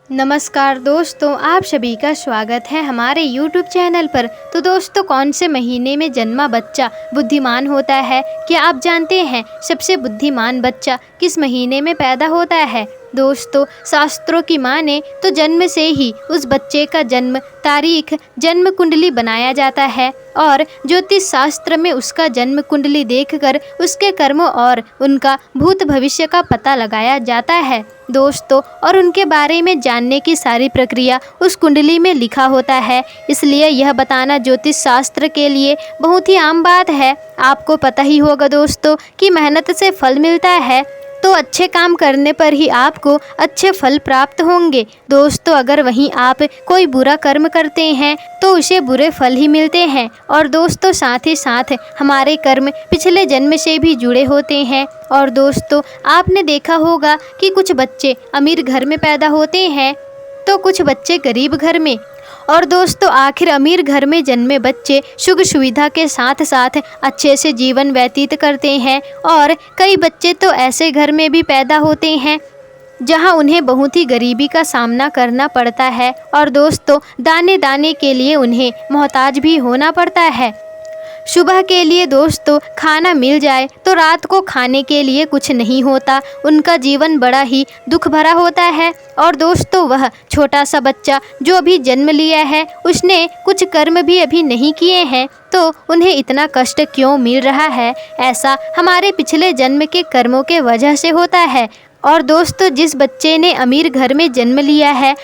नमस्कार दोस्तों, आप सभी का स्वागत है हमारे YouTube चैनल पर। तो दोस्तों, कौन से महीने में जन्मा बच्चा बुद्धिमान होता है? क्या आप जानते हैं सबसे बुद्धिमान बच्चा किस महीने में पैदा होता है? दोस्तों, शास्त्रों की माने तो जन्म से ही उस बच्चे का जन्म तारीख जन्म कुंडली बनाया जाता है और ज्योतिष शास्त्र में उसका जन्म कुंडली देखकर उसके कर्मों और उनका भूत भविष्य का पता लगाया जाता है दोस्तों। और उनके बारे में जानने की सारी प्रक्रिया उस कुंडली में लिखा होता है, इसलिए यह बताना ज्योतिष शास्त्र के लिए बहुत ही आम बात है। आपको पता ही होगा दोस्तों कि मेहनत से फल मिलता है, तो अच्छे काम करने पर ही आपको अच्छे फल प्राप्त होंगे दोस्तों। अगर वहीं आप कोई बुरा कर्म करते हैं तो उसे बुरे फल ही मिलते हैं। और दोस्तों, साथ ही साथ हमारे कर्म पिछले जन्म से भी जुड़े होते हैं। और दोस्तों, आपने देखा होगा कि कुछ बच्चे अमीर घर में पैदा होते हैं तो कुछ बच्चे गरीब घर में। और दोस्तों, आखिर अमीर घर में जन्मे बच्चे सुख सुविधा के साथ साथ अच्छे से जीवन व्यतीत करते हैं। और कई बच्चे तो ऐसे घर में भी पैदा होते हैं जहां उन्हें बहुत ही गरीबी का सामना करना पड़ता है। और दोस्तों, दाने दाने के लिए उन्हें मोहताज भी होना पड़ता है। सुबह के लिए दोस्तों खाना मिल जाए तो रात को खाने के लिए कुछ नहीं होता। उनका जीवन बड़ा ही दुख भरा होता है। और दोस्तों, वह छोटा सा बच्चा जो अभी जन्म लिया है, उसने कुछ कर्म भी अभी नहीं किए हैं, तो उन्हें इतना कष्ट क्यों मिल रहा है? ऐसा हमारे पिछले जन्म के कर्मों के वजह से होता है। और दोस्तों, जिस बच्चे ने अमीर घर में जन्म लिया है,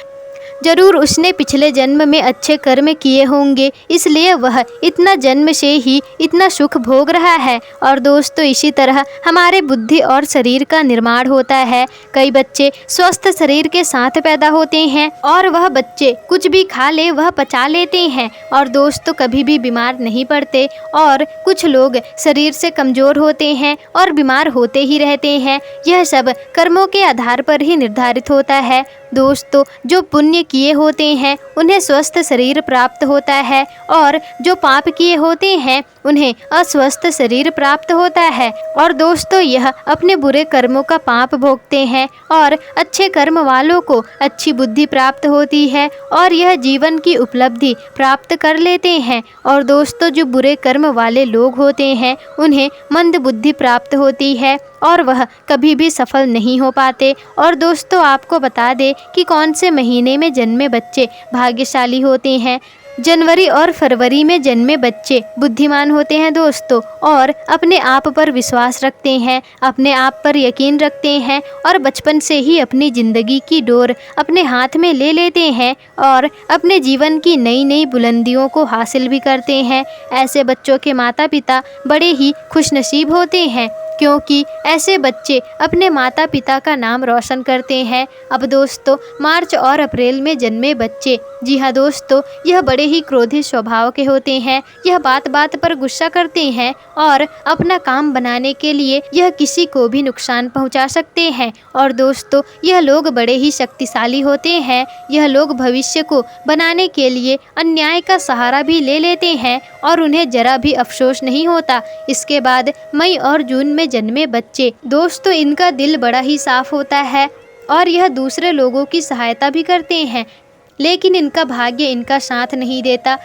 जरूर उसने पिछले जन्म में अच्छे कर्म किए होंगे, इसलिए वह इतना जन्म से ही इतना सुख भोग रहा है। और दोस्तों, इसी तरह हमारे बुद्धि और शरीर का निर्माण होता है। कई बच्चे स्वस्थ शरीर के साथ पैदा होते हैं और वह बच्चे कुछ भी खा ले वह पचा लेते हैं और दोस्तों कभी भी बीमार नहीं पड़ते। और कुछ लोग शरीर से कमज़ोर होते हैं और बीमार होते ही रहते हैं। यह सब कर्मों के आधार पर ही निर्धारित होता है दोस्तों। जो पुण्य किए होते हैं उन्हें स्वस्थ शरीर प्राप्त होता है और जो पाप किए होते हैं उन्हें अस्वस्थ शरीर प्राप्त होता है। और दोस्तों, यह अपने बुरे कर्मों का पाप भोगते हैं और अच्छे कर्म वालों को अच्छी बुद्धि प्राप्त होती है और यह जीवन की उपलब्धि प्राप्त कर लेते हैं। और दोस्तों, जो बुरे कर्म वाले लोग होते हैं उन्हें मंद बुद्धि प्राप्त होती है और वह कभी भी सफल नहीं हो पाते। और दोस्तों, आपको बता दें कि कौन से महीने में जन्मे बच्चे भाग्यशाली होते हैं। जनवरी और फरवरी में जन्मे बच्चे बुद्धिमान होते हैं दोस्तों, और अपने आप पर विश्वास रखते हैं, अपने आप पर यकीन रखते हैं और बचपन से ही अपनी ज़िंदगी की डोर अपने हाथ में ले लेते हैं और अपने जीवन की नई नई बुलंदियों को हासिल भी करते हैं। ऐसे बच्चों के माता पिता बड़े ही खुशनसीब होते हैं, क्योंकि ऐसे बच्चे अपने माता पिता का नाम रोशन करते हैं। अब दोस्तों, मार्च और अप्रैल में जन्मे बच्चे, जी हाँ दोस्तों, यह बड़े ही क्रोधी स्वभाव के होते हैं। यह बात बात पर गुस्सा करते हैं और अपना काम बनाने के लिए यह किसी को भी नुकसान पहुंचा सकते हैं। और दोस्तों, यह लोग बड़े ही शक्तिशाली होते हैं। यह लोग भविष्य को बनाने के लिए अन्याय का सहारा भी ले लेते हैं और उन्हें जरा भी अफसोस नहीं होता। इसके बाद मई और जून में जन्मे बच्चे, दोस्तों, इनका दिल बड़ा ही साफ होता है और यह दूसरे लोगों की सहायता भी करते हैं, लेकिन इनका भाग्य इनका साथ नहीं देता।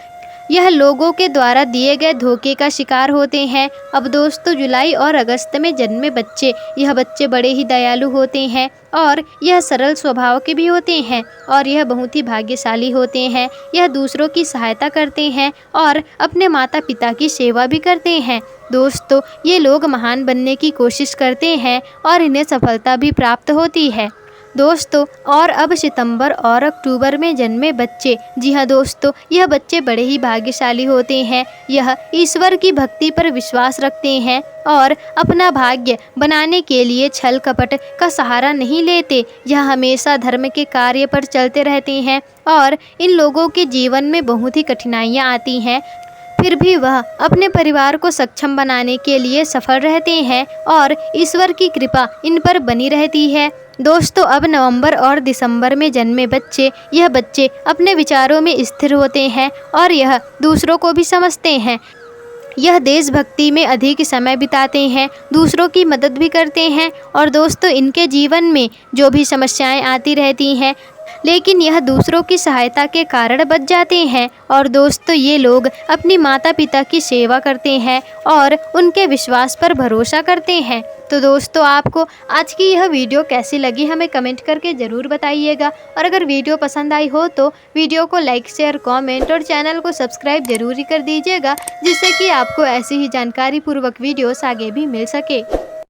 यह लोगों के द्वारा दिए गए धोखे का शिकार होते हैं। अब दोस्तों, जुलाई और अगस्त में जन्मे बच्चे, यह बच्चे बड़े ही दयालु होते हैं और यह सरल स्वभाव के भी होते हैं और यह बहुत ही भाग्यशाली होते हैं। यह दूसरों की सहायता करते हैं और अपने माता पिता की सेवा भी करते हैं। दोस्तों, ये लोग महान बनने की कोशिश करते हैं और इन्हें सफलता भी प्राप्त होती है दोस्तों। और अब सितंबर और अक्टूबर में जन्मे बच्चे, जी हाँ दोस्तों, यह बच्चे बड़े ही भाग्यशाली होते हैं। यह ईश्वर की भक्ति पर विश्वास रखते हैं और अपना भाग्य बनाने के लिए छल कपट का सहारा नहीं लेते। यह हमेशा धर्म के कार्य पर चलते रहते हैं और इन लोगों के जीवन में बहुत ही कठिनाइयाँ आती हैं, फिर भी वह अपने परिवार को सक्षम बनाने के लिए सफल रहते हैं और ईश्वर की कृपा इन पर बनी रहती है दोस्तों। अब नवंबर और दिसंबर में जन्मे बच्चे, यह बच्चे अपने विचारों में स्थिर होते हैं और यह दूसरों को भी समझते हैं। यह देशभक्ति में अधिक समय बिताते हैं, दूसरों की मदद भी करते हैं और दोस्तों, इनके जीवन में जो भी समस्याएं आती रहती हैं, लेकिन यह दूसरों की सहायता के कारण बच जाते हैं। और दोस्तों ये लोग अपनी माता पिता की सेवा करते हैं और उनके विश्वास पर भरोसा करते हैं। तो दोस्तों आपको आज की यह वीडियो कैसी लगी हमें कमेंट करके ज़रूर बताइएगा। और अगर वीडियो पसंद आई हो तो वीडियो को लाइक शेयर कमेंट और चैनल को सब्सक्राइब जरूर ही कर दीजिएगा, जिससे कि आपको ऐसी ही जानकारी पूर्वक वीडियोस आगे भी मिल सके।